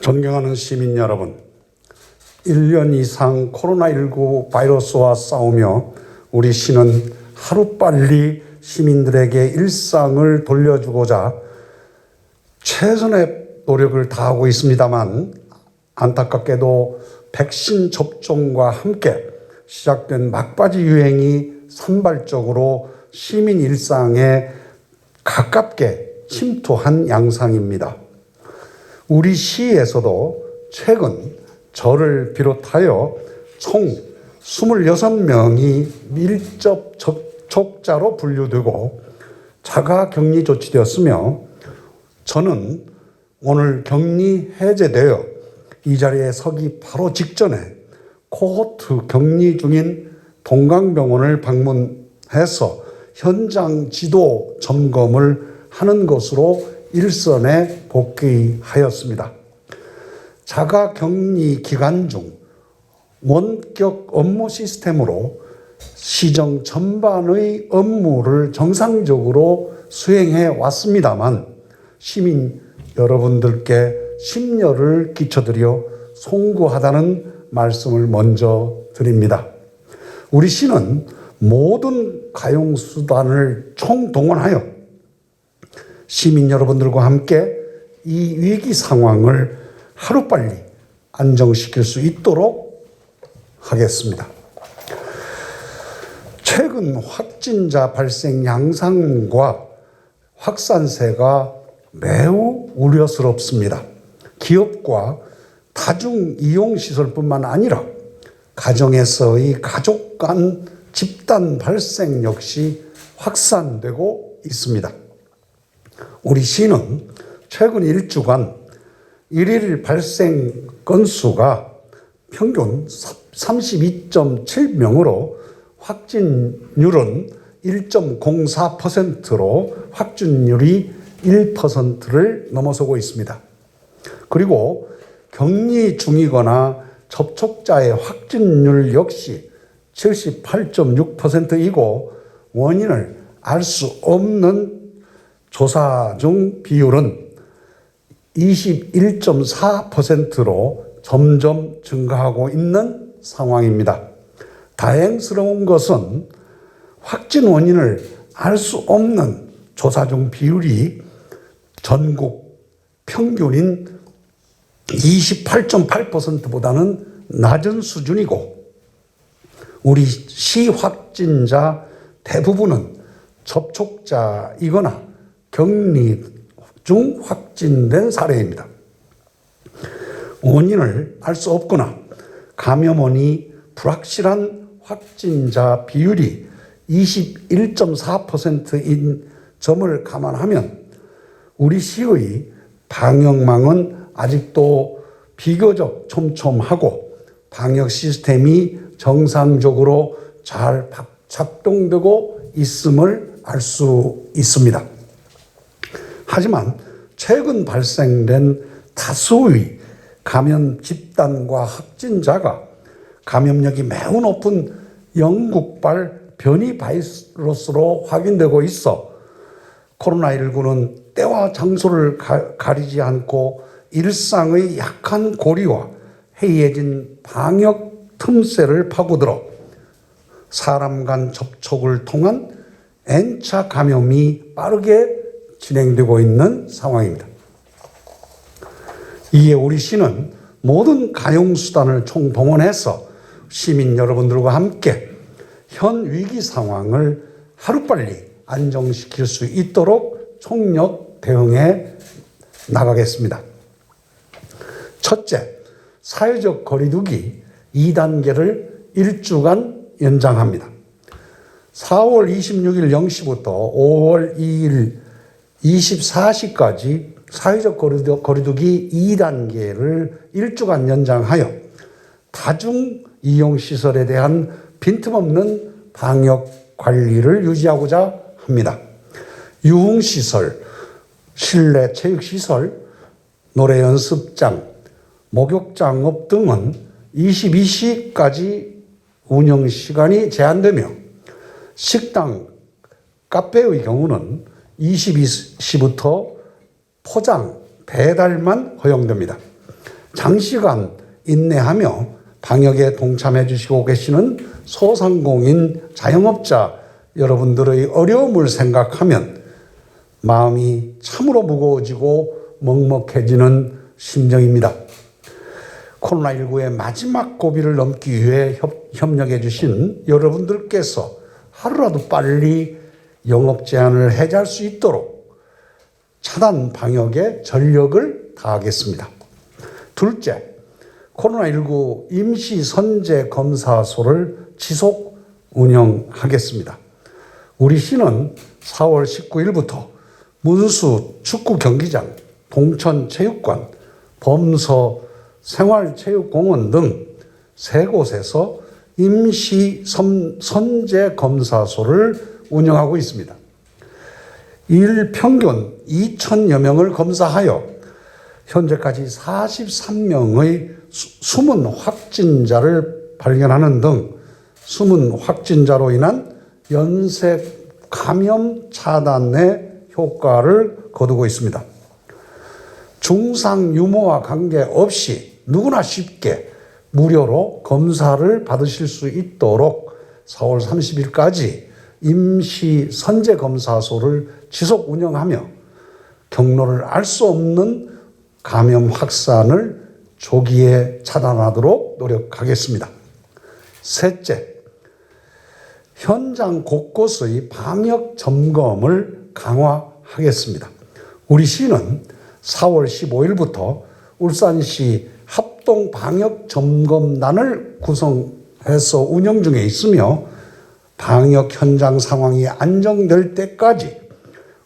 존경하는 시민 여러분, 1년 이상 코로나19 바이러스와 싸우며 우리 시는 하루빨리 시민들에게 일상을 돌려주고자 최선의 노력을 다하고 있습니다만, 안타깝게도 백신 접종과 함께 시작된 막바지 유행이 산발적으로 시민 일상에 가깝게 침투한 양상입니다. 우리 시에서도 최근 저를 비롯하여 총 26명이 밀접 접촉자로 분류되고 자가 격리 조치되었으며, 저는 오늘 격리 해제되어 이 자리에 서기 바로 직전에 코호트 격리 중인 동강병원을 방문해서 현장 지도 점검을 하는 것으로 일선에 복귀하였습니다. 자가 격리 기간 중 원격 업무 시스템으로 시정 전반의 업무를 정상적으로 수행해 왔습니다만, 시민 여러분들께 심려를 끼쳐드려 송구하다는 말씀을 먼저 드립니다. 우리 시는 모든 가용수단을 총동원하여 시민 여러분들과 함께 이 위기 상황을 하루빨리 안정시킬 수 있도록 하겠습니다. 최근 확진자 발생 양상과 확산세가 매우 우려스럽습니다. 기업과 다중 이용시설뿐만 아니라 가정에서의 가족 간 집단 발생 역시 확산되고 있습니다. 우리 시는 최근 1주간 일일 발생 건수가 평균 32.7명으로 확진율은 1.04%로 확진율이 1%를 넘어서고 있습니다. 그리고 격리 중이거나 접촉자의 확진율 역시 78.6%이고 원인을 알 수 없는 조사 중 비율은 21.4%로 점점 증가하고 있는 상황입니다. 다행스러운 것은 확진 원인을 알 수 없는 조사 중 비율이 전국 평균인 28.8%보다는 낮은 수준이고, 우리 시 확진자 대부분은 접촉자이거나 격리 중 확진된 사례입니다. 원인을 알 수 없거나 감염원이 불확실한 확진자 비율이 21.4%인 점을 감안하면 우리 시의 방역망은 아직도 비교적 촘촘하고 방역 시스템이 정상적으로 잘 작동되고 있음을 알 수 있습니다. 하지만 최근 발생된 다수의 감염 집단과 확진자가 감염력이 매우 높은 영국발 변이 바이러스로 확인되고 있어 코로나19는 때와 장소를 가리지 않고 일상의 약한 고리와 해이해진 방역 틈새를 파고들어 사람 간 접촉을 통한 N차 감염이 빠르게 진행되고 있는 상황입니다. 이에 우리 시는 모든 가용수단을 총동원해서 시민 여러분들과 함께 현 위기 상황을 하루빨리 안정시킬 수 있도록 총력 대응해 나가겠습니다. 첫째, 사회적 거리두기 2단계를 1주간 연장합니다. 4월 26일 0시부터 5월 2일 24시까지 사회적 거리두기 2단계를 1주간 연장하여 다중 이용시설에 대한 빈틈없는 방역 관리를 유지하고자 합니다. 유흥시설, 실내 체육시설, 노래 연습장, 목욕장업 등은 22시까지 운영시간이 제한되며, 식당, 카페의 경우는 22시부터 포장, 배달만 허용됩니다. 장시간 인내하며 방역에 동참해 주시고 계시는 소상공인 자영업자 여러분들의 어려움을 생각하면 마음이 참으로 무거워지고 먹먹해지는 심정입니다. 코로나19의 마지막 고비를 넘기 위해 협력해 주신 여러분들께서 하루라도 빨리 영업 제한을 해제할 수 있도록 차단 방역에 전력을 다하겠습니다. 둘째, 코로나19 임시 선제 검사소를 지속 운영하겠습니다. 우리 시는 4월 19일부터 문수 축구 경기장, 동천 체육관, 범서 생활체육공원 등 세 곳에서 임시 선제 검사소를 운영하고 있습니다. 일 평균 2,000여 명을 검사하여 현재까지 43명의 숨은 확진자를 발견하는 등 숨은 확진자로 인한 연쇄 감염 차단에 효과를 거두고 있습니다. 중상 유무와 관계없이 누구나 쉽게 무료로 검사를 받으실 수 있도록 4월 30일까지 임시 선제 검사소를 지속 운영하며 경로를 알 수 없는 감염 확산을 조기에 차단하도록 노력하겠습니다. 셋째, 현장 곳곳의 방역 점검을 강화하겠습니다. 우리 시는 4월 15일부터 울산시 합동 방역 점검단을 구성해서 운영 중에 있으며 방역 현장 상황이 안정될 때까지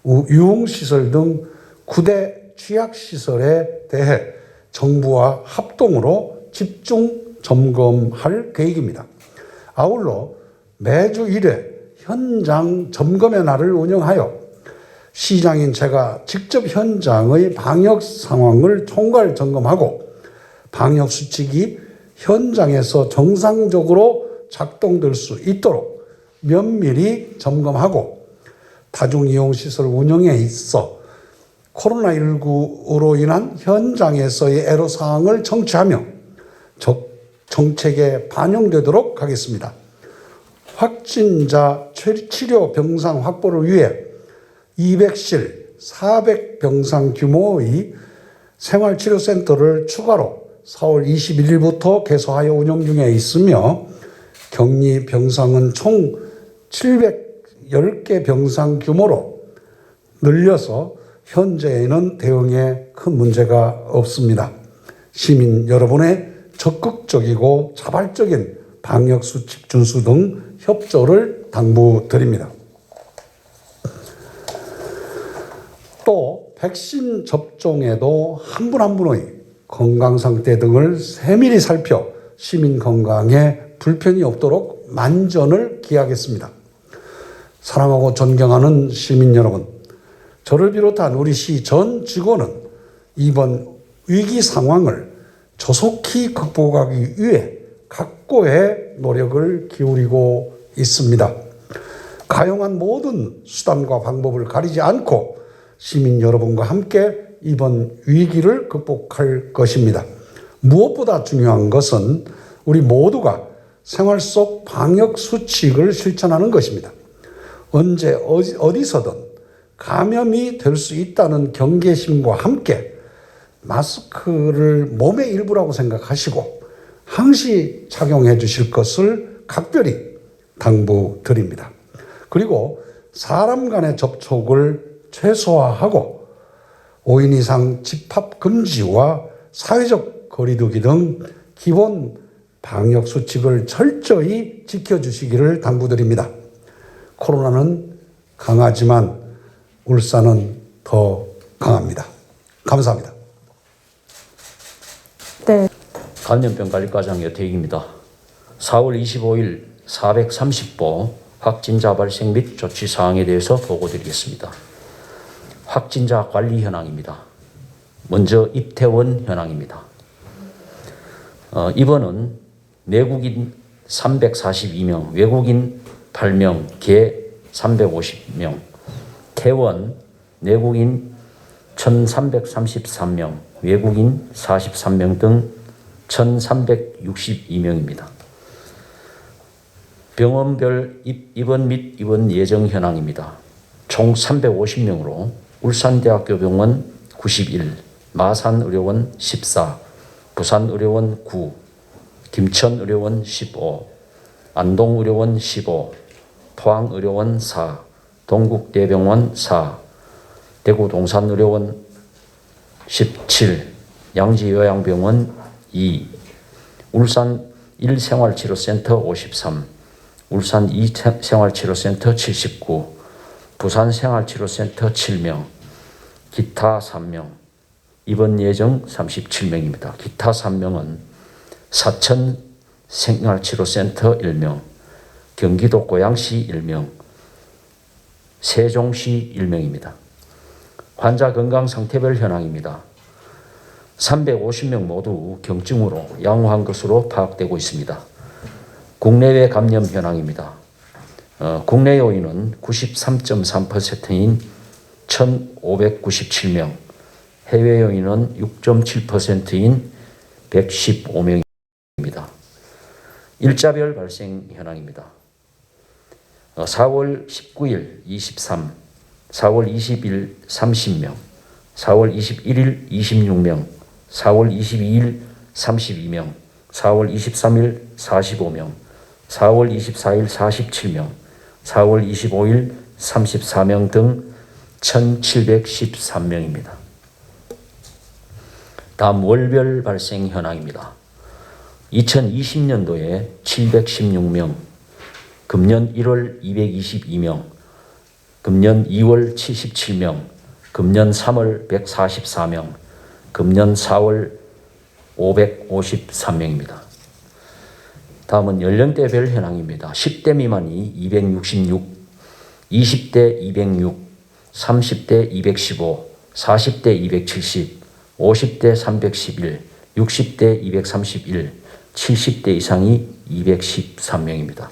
유흥시설 등 9대 취약시설에 대해 정부와 합동으로 집중 점검할 계획입니다. 아울러 매주 1회 현장 점검의 날을 운영하여 시장인 제가 직접 현장의 방역 상황을 총괄 점검하고 방역 수칙이 현장에서 정상적으로 작동될 수 있도록 면밀히 점검하고 다중이용시설 운영에 있어 코로나19로 인한 현장에서의 애로사항을 청취하며 정책에 반영되도록 하겠습니다. 확진자 치료 병상 확보를 위해 200실, 400병상 규모의 생활치료센터를 추가로 4월 21일부터 개소하여 운영 중에 있으며 격리 병상은 총 710개 병상 규모로 늘려서 현재에는 대응에 큰 문제가 없습니다. 시민 여러분의 적극적이고 자발적인 방역수칙 준수 등 협조를 당부드립니다. 또 백신 접종에도 한 분 한 분의 건강 상태 등을 세밀히 살펴 시민 건강에 불편이 없도록 만전을 기하겠습니다. 사랑하고 존경하는 시민 여러분, 저를 비롯한 우리 시 전 직원은 이번 위기 상황을 조속히 극복하기 위해 각고의 노력을 기울이고 있습니다. 가용한 모든 수단과 방법을 가리지 않고 시민 여러분과 함께 이번 위기를 극복할 것입니다. 무엇보다 중요한 것은 우리 모두가 생활 속 방역 수칙을 실천하는 것입니다. 언제 어디서든 감염이 될 수 있다는 경계심과 함께 마스크를 몸의 일부라고 생각하시고 항시 착용해 주실 것을 각별히 당부드립니다. 그리고 사람 간의 접촉을 최소화하고 5인 이상 집합 금지와 사회적 거리두기 등 기본 방역 수칙을 철저히 지켜주시기를 당부드립니다. 코로나는 강하지만 울산은 더 강합니다. 감사합니다. 네. 감염병관리과장 여태익입니다. 4월 25일 430보 확진자 발생 및 조치 사항에 대해서 보고드리겠습니다. 확진자 관리 현황입니다. 먼저 입퇴원 현황입니다. 입원은 내국인 342명, 외국인 8명, 개 350명, 퇴원 내국인 1,333명, 외국인 43명 등 1,362명입니다. 병원별 입원 및 입원 예정 현황입니다. 총 350명으로 울산대학교 병원 91, 마산의료원 14, 부산의료원 9, 김천의료원 15, 안동의료원 15, 포항의료원 4, 동국대병원 4, 대구 동산의료원 17, 양지요양병원 2, 울산 1생활치료센터 53, 울산 2생활치료센터 79, 부산 생활치료센터 7명, 기타 3명, 입원 예정 37명입니다. 기타 3명은 사천 생활치료센터 1명, 경기도 고양시 1명, 세종시 1명입니다. 환자 건강 상태별 현황입니다. 350명 모두 경증으로 양호한 것으로 파악되고 있습니다. 국내외 감염 현황입니다. 국내 요인은 93.3%인 1,597명, 해외 요인은 6.7%인 115명입니다. 일자별 발생 현황입니다. 4월 19일 23, 4월 20일 30명, 4월 21일 26명, 4월 22일 32명, 4월 23일 45명, 4월 24일 47명, 4월 25일 34명 등 1,713명입니다. 다음 월별 발생 현황입니다. 2020년도에 716명, 금년 1월 222명, 금년 2월 77명, 금년 3월 144명, 금년 4월 553명입니다. 다음은 연령대별 현황입니다. 10대 미만이 266, 20대 206, 30대 215, 40대 270, 50대 311, 60대 231, 70대 이상이 213명입니다.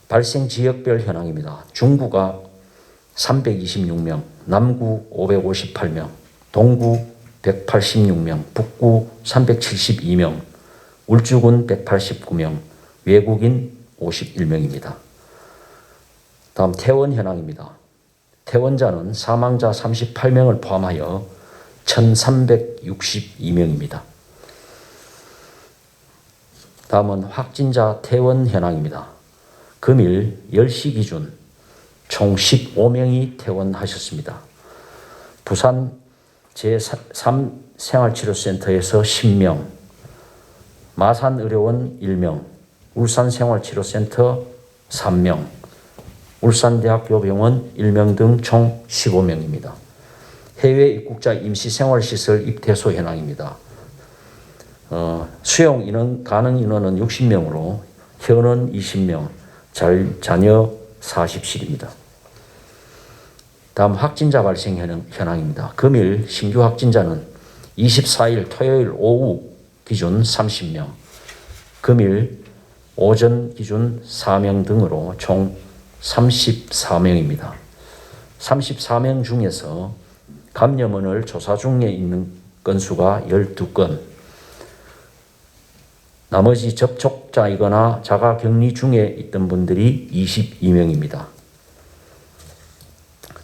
발생 지역별 현황입니다. 중구가 326명, 남구 558명, 동구 186명, 북구 372명, 울주군 189명, 외국인 51명입니다. 다음 퇴원 현황입니다. 퇴원자는 사망자 38명을 포함하여 1,362명입니다. 다음은 확진자 퇴원 현황입니다. 금일 10시 기준 총 15명이 퇴원하셨습니다. 부산 제3생활치료센터에서 10명, 마산의료원 1명, 울산생활치료센터 3명, 울산대학교 병원 1명 등 총 15명입니다. 해외 입국자 임시생활시설 입퇴소 현황입니다. 수용 인원, 가능 인원은 60명으로 현원 20명, 자녀 40실입니다. 다음 확진자 발생 현황입니다. 금일 신규 확진자는 24일 토요일 오후 기준 30명, 금일 오전 기준 4명 등으로 총 34명입니다. 34명 중에서 감염원을 조사 중에 있는 건수가 12건, 나머지 접촉자이거나 자가격리 중에 있던 분들이 22명입니다.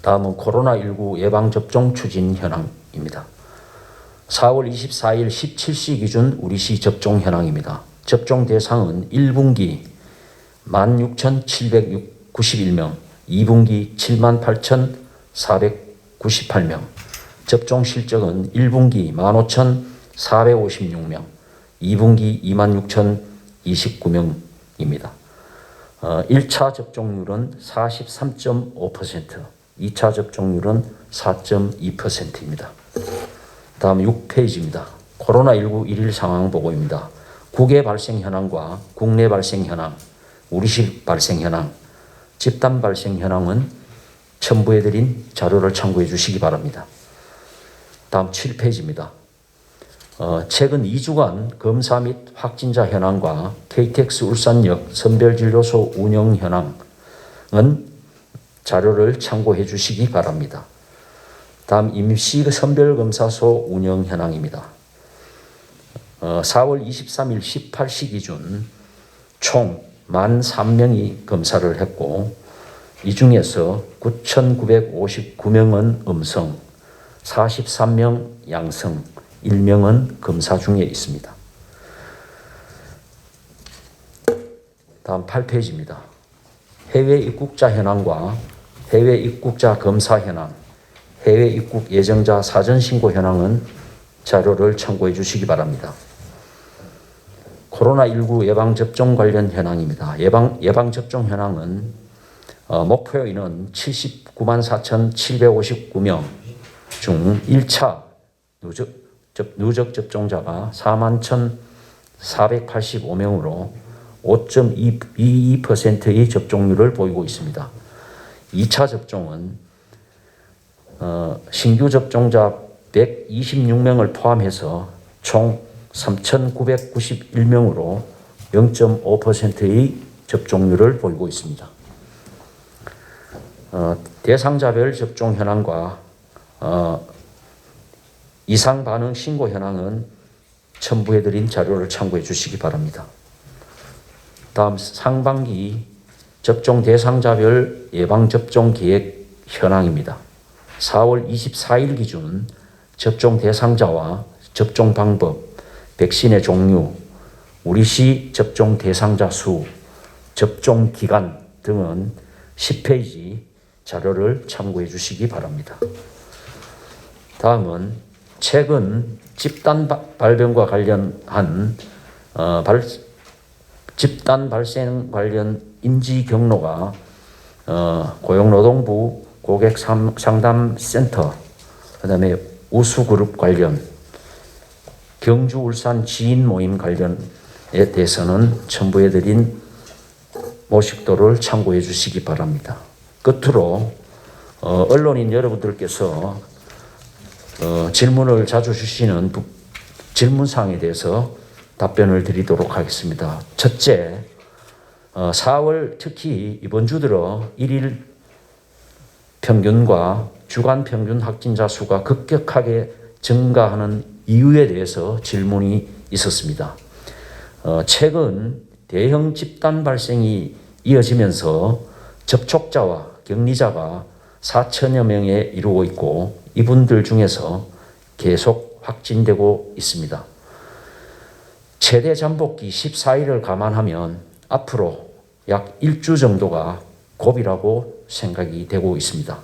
다음은 코로나19 예방접종 추진 현황입니다. 4월 24일 17시 기준 우리시 접종 현황입니다. 접종 대상은 1분기 16,791명, 2분기 78,498명, 접종 실적은 1분기 15,456명, 2분기 26,029명입니다. 1차 접종률은 43.5%, 2차 접종률은 4.2%입니다. 다음 6페이지입니다. 코로나19 일일 상황 보고입니다. 국외 발생 현황과 국내 발생 현황, 우리시 발생 현황, 집단 발생 현황은 첨부해드린 자료를 참고해 주시기 바랍니다. 다음 7페이지입니다. 최근 2주간 검사 및 확진자 현황과 KTX 울산역 선별진료소 운영 현황은 자료를 참고해 주시기 바랍니다. 다음 임시 선별검사소 운영 현황입니다. 4월 23일 18시 기준 총 13,000명이 검사를 했고 이 중에서 9,959명은 음성, 43명 양성, 1명은 검사 중에 있습니다. 다음 8페이지입니다. 해외 입국자 현황과 해외 입국자 검사 현황, 해외 입국 예정자 사전 신고 현황은 자료를 참고해 주시기 바랍니다. 코로나19 예방접종 관련 현황입니다. 예방접종 현황은 목표인은 79만 4,759명 중 1차 누적 접종자가 4만 1,485명으로 5.22%의 접종률을 보이고 있습니다. 2차 접종은 신규 접종자 126명을 포함해서 총 3,991명으로 0.5%의 접종률을 보이고 있습니다. 대상자별 접종 현황과 이상 반응 신고 현황은 첨부해드린 자료를 참고해 주시기 바랍니다. 다음 상반기 접종 대상자별 예방접종 계획 현황입니다. 4월 24일 기준 접종 대상자와 접종 방법, 백신의 종류, 우리시 접종 대상자 수, 접종 기간 등은 10페이지 자료를 참고해 주시기 바랍니다. 다음은 최근 집단 발병과 관련한 집단 발생 관련 인지 경로가 고용노동부 고객상담센터, 그다음에 우수그룹 관련, 경주 울산 지인 모임 관련에 대해서는 첨부해드린 모식도를 참고해 주시기 바랍니다. 끝으로 언론인 여러분들께서 질문을 자주 주시는 질문사항에 대해서 답변을 드리도록 하겠습니다. 첫째, 4월 특히 이번 주 들어 1일 평균과 주간 평균 확진자 수가 급격하게 증가하는 이유에 대해서 질문이 있었습니다. 최근 대형 집단 발생이 이어지면서 접촉자와 격리자가 4천여 명에 이르고 있고 이분들 중에서 계속 확진되고 있습니다. 최대 잠복기 14일을 감안하면 앞으로 약 1주 정도가 고비라고 생각이 되고 있습니다.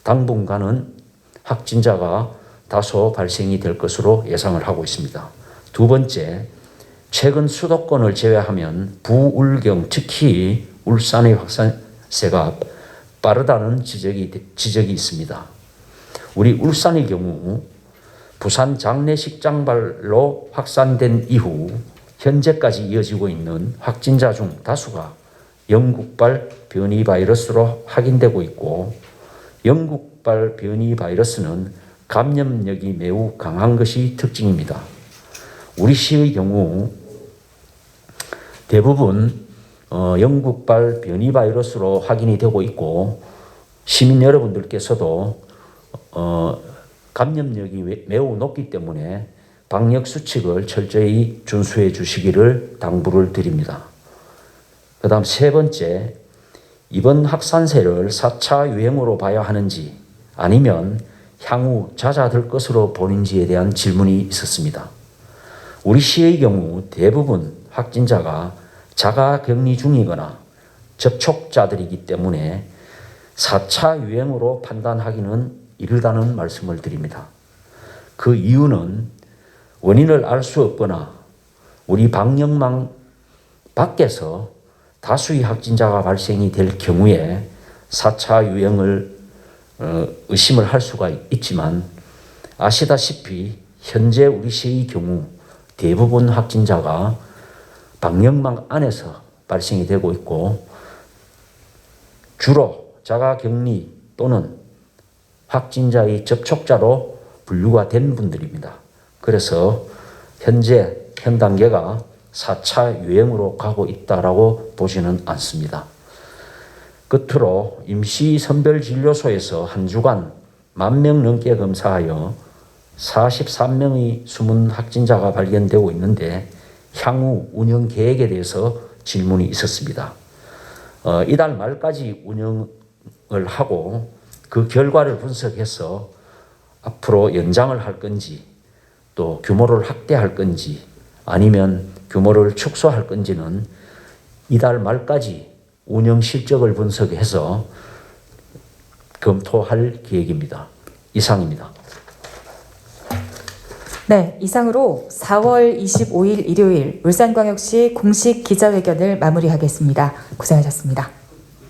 당분간은 확진자가 다소 발생이 될 것으로 예상을 하고 있습니다. 두 번째, 최근 수도권을 제외하면 부울경, 특히 울산의 확산세가 빠르다는 지적이 있습니다. 우리 울산의 경우 부산 장례식장발로 확산된 이후 현재까지 이어지고 있는 확진자 중 다수가 영국발 변이 바이러스로 확인되고 있고 영국발 변이 바이러스는 감염력이 매우 강한 것이 특징입니다. 우리 시의 경우 대부분 영국발 변이 바이러스로 확인이 되고 있고 시민 여러분들께서도 감염력이 매우 높기 때문에 방역 수칙을 철저히 준수해 주시기를 당부를 드립니다. 그 다음 세 번째, 이번 확산세를 4차 유행으로 봐야 하는지 아니면 향후 잦아들 것으로 보는지에 대한 질문이 있었습니다. 우리 시의 경우 대부분 확진자가 자가 격리 중이거나 접촉자들이기 때문에 4차 유행으로 판단하기는 이르다는 말씀을 드립니다. 그 이유는 원인을 알 수 없거나 우리 방역망 밖에서 다수의 확진자가 발생이 될 경우에 4차 유행을 의심을 할 수가 있지만 아시다시피 현재 우리 시의 경우 대부분 확진자가 방역망 안에서 발생이 되고 있고 주로 자가격리 또는 확진자의 접촉자로 분류가 된 분들입니다. 그래서 현 단계가 4차 유행으로 가고 있다라고 보지는 않습니다. 끝으로 임시 선별진료소에서 한 주간 10,000명 넘게 검사하여 43명의 숨은 확진자가 발견되고 있는데 향후 운영 계획에 대해서 질문이 있었습니다. 이달 말까지 운영을 하고 그 결과를 분석해서 앞으로 연장을 할 건지 또 규모를 확대할 건지 아니면 규모를 축소할 건지는 이달 말까지 운영 실적을 분석해서 검토할 계획입니다. 이상입니다. 네, 이상으로 4월 25일 일요일 울산광역시 공식 기자회견을 마무리하겠습니다. 고생하셨습니다.